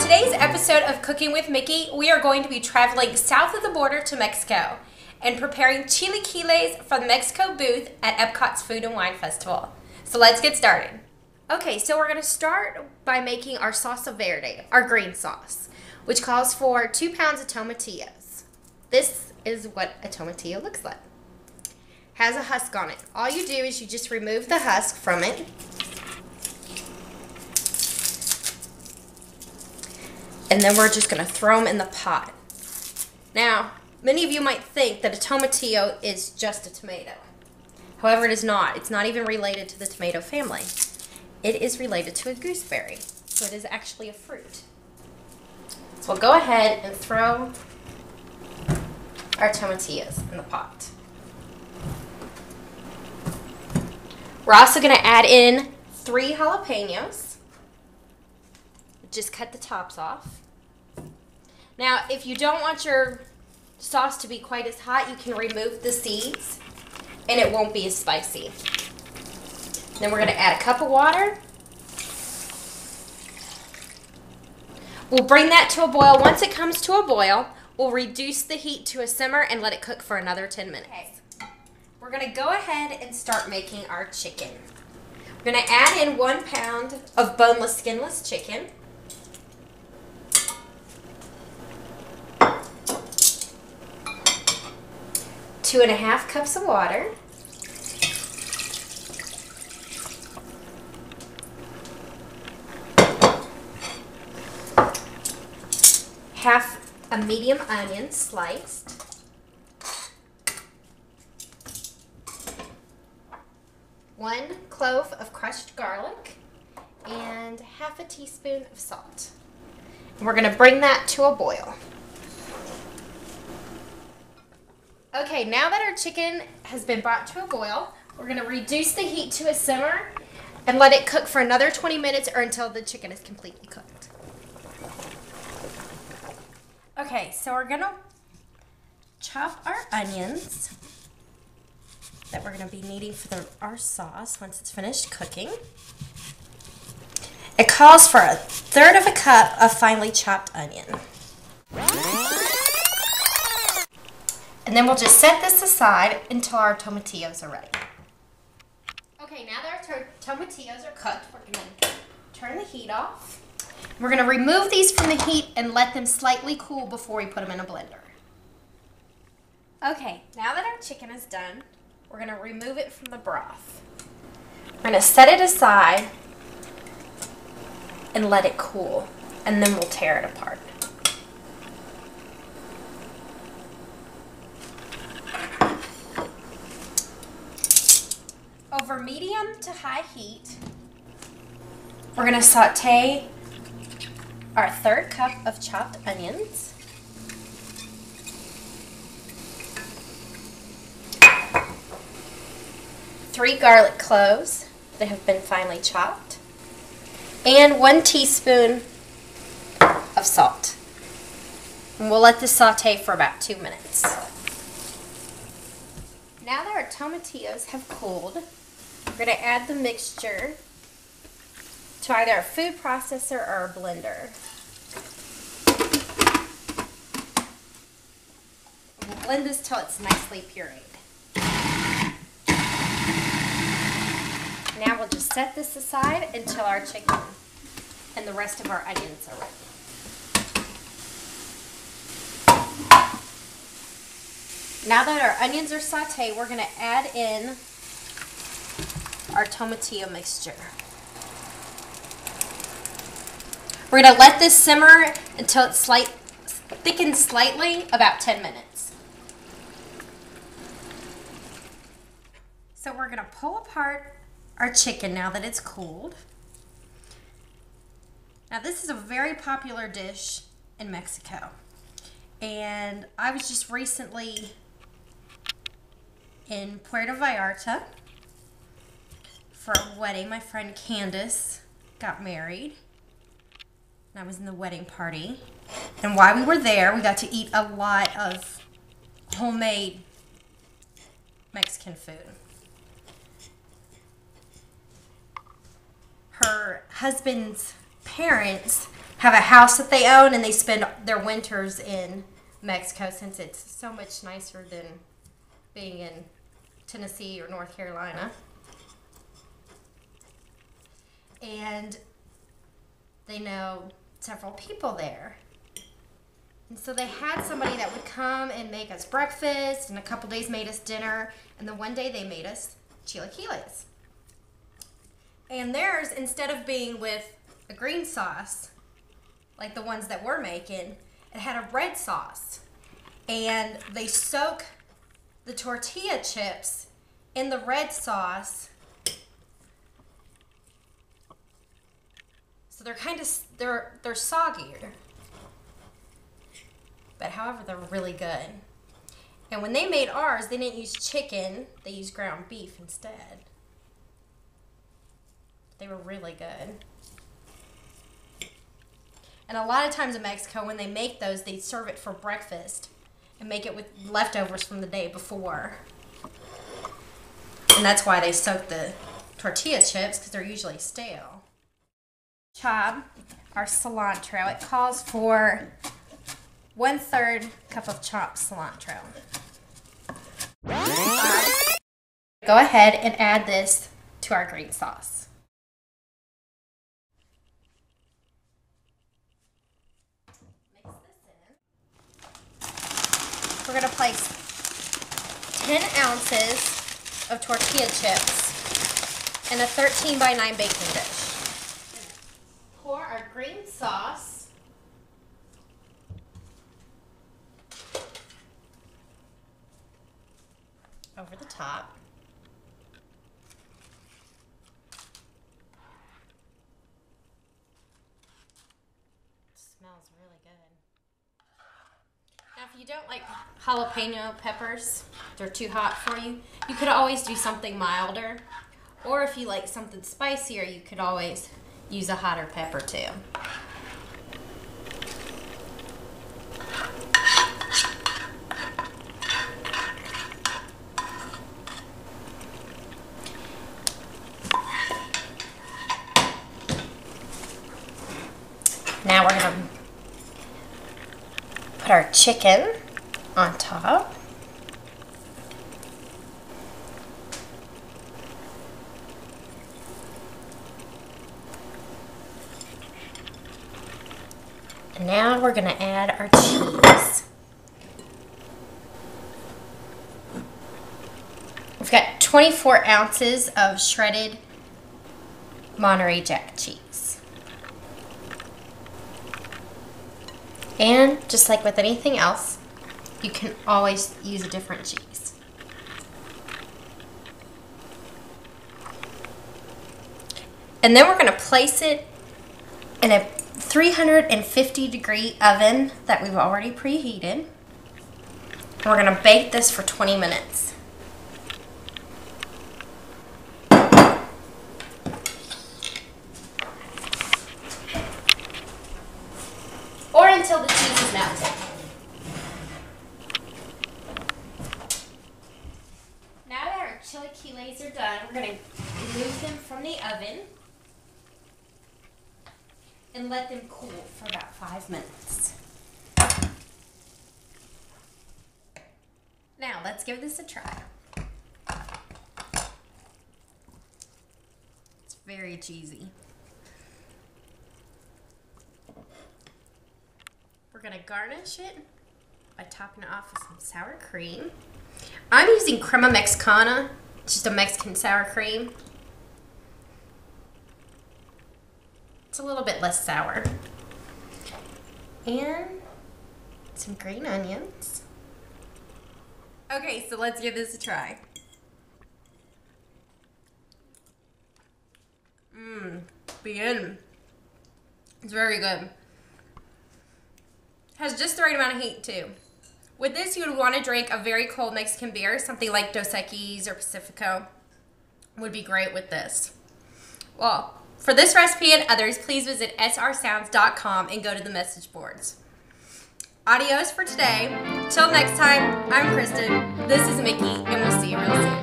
today's episode of Cooking with Mickey, we are going to be traveling south of the border to Mexico and preparing chilaquiles from the Mexico booth at Epcot's Food and Wine Festival. So let's get started. Okay, so we're going to start by making our salsa verde, our green sauce, which calls for 2 pounds of tomatillos. This is what a tomatillo looks like. Has a husk on it. All you do is you just remove the husk from it. And then we're just going to throw them in the pot. Now, many of you might think that a tomatillo is just a tomato. However, it is not. It's not even related to the tomato family. It is related to a gooseberry. So it is actually a fruit. So we'll go ahead and throw our tomatillos in the pot. We're also going to add in 3 jalapenos. Just cut the tops off. Now, if you don't want your sauce to be quite as hot, you can remove the seeds and it won't be as spicy. Then we're going to add a cup of water. We'll bring that to a boil. Once it comes to a boil, we'll reduce the heat to a simmer and let it cook for another 10 minutes. Okay. We're going to go ahead and start making our chicken. We're going to add in 1 pound of boneless, skinless chicken. Two and a half cups of water. Half a medium onion sliced. 1 clove of crushed garlic and half a teaspoon of salt. And we're going to bring that to a boil. Okay, now that our chicken has been brought to a boil, we're going to reduce the heat to a simmer and let it cook for another 20 minutes or until the chicken is completely cooked. Okay, so we're going to chop our onions that we're going to be needing for our sauce once it's finished cooking. It calls for 1/3 cup of finely chopped onion. And then we'll just set this aside until our tomatillos are ready. Okay, now that our tomatillos are cooked, we're going to turn the heat off. We're going to remove these from the heat and let them slightly cool before we put them in a blender. Okay, now that our chicken is done, we're going to remove it from the broth. We're going to set it aside and let it cool, and then we'll tear it apart. Over medium to high heat, we're going to saute our 1/3 cup of chopped onions. Three garlic cloves that have been finely chopped, and 1 teaspoon of salt. And we'll let this saute for about 2 minutes. Now that our tomatillos have cooled, we're going to add the mixture to either a food processor or a blender. We'll blend this till it's nicely pureed. Now we'll just set this aside until our chicken and the rest of our onions are ready. Now that our onions are sauteed, we're going to add in our tomatillo mixture. We're going to let this simmer until it thickens slightly, about 10 minutes. So we're going to pull apart our chicken now that it's cooled. Now this is a very popular dish in Mexico. And I was just recently in Puerto Vallarta for a wedding. My friend Candace got married. And I was in the wedding party. And while we were there, we got to eat a lot of homemade Mexican food. Her husband's parents have a house that they own and they spend their winters in Mexico since it's so much nicer than being in Tennessee or North Carolina. And they know several people there. And so they had somebody that would come and make us breakfast, and a couple days made us dinner, and then one day they made us chilaquiles. And theirs, instead of being with a green sauce, like the ones that we're making, it had a red sauce. And they soak the tortilla chips in the red sauce. So they're kind of, they're soggier. But however, they're really good. And when they made ours, they didn't use chicken, they used ground beef instead. They were really good. And a lot of times in Mexico, when they make those, they serve it for breakfast and make it with leftovers from the day before. And that's why they soak the tortilla chips, because they're usually stale. Chop our cilantro. It calls for 1/3 cup of chopped cilantro. Go ahead and add this to our green sauce. Mix this in. We're going to place 10 ounces of tortilla chips in a 13x9 baking dish. Pour our green sauce over the top. It smells really good. Now, if you don't like jalapeno peppers, they're too hot for you, you could always do something milder. Or if you like something spicier, you could always use a hotter pepper too. Now we're going to put our chicken on top. And now we're going to add our cheese. We've got 24 ounces of shredded Monterey Jack cheese. And just like with anything else, you can always use a different cheese. And then we're going to place it in a 350-degree oven that we've already preheated. And we're going to bake this for 20 minutes. Or until the cheese is melted. Now that our chilaquiles are done, we're going to remove them from the oven and let them cool for about 5 minutes. Now let's give this a try. It's very cheesy. We're going to garnish it by topping it off with some sour cream. I'm using crema mexicana, just a Mexican sour cream. It's a little bit less sour. And some green onions. Okay, so let's give this a try. Begin. It's very good. Has just the right amount of heat too. With this, you would want to drink a very cold Mexican beer, something like Dos Equis or Pacifico would be great with this. Well, for this recipe and others, please visit srsounds.com and go to the message boards. Adios for today. Till next time, I'm Kristen, this is Mickey, and we'll see you real soon.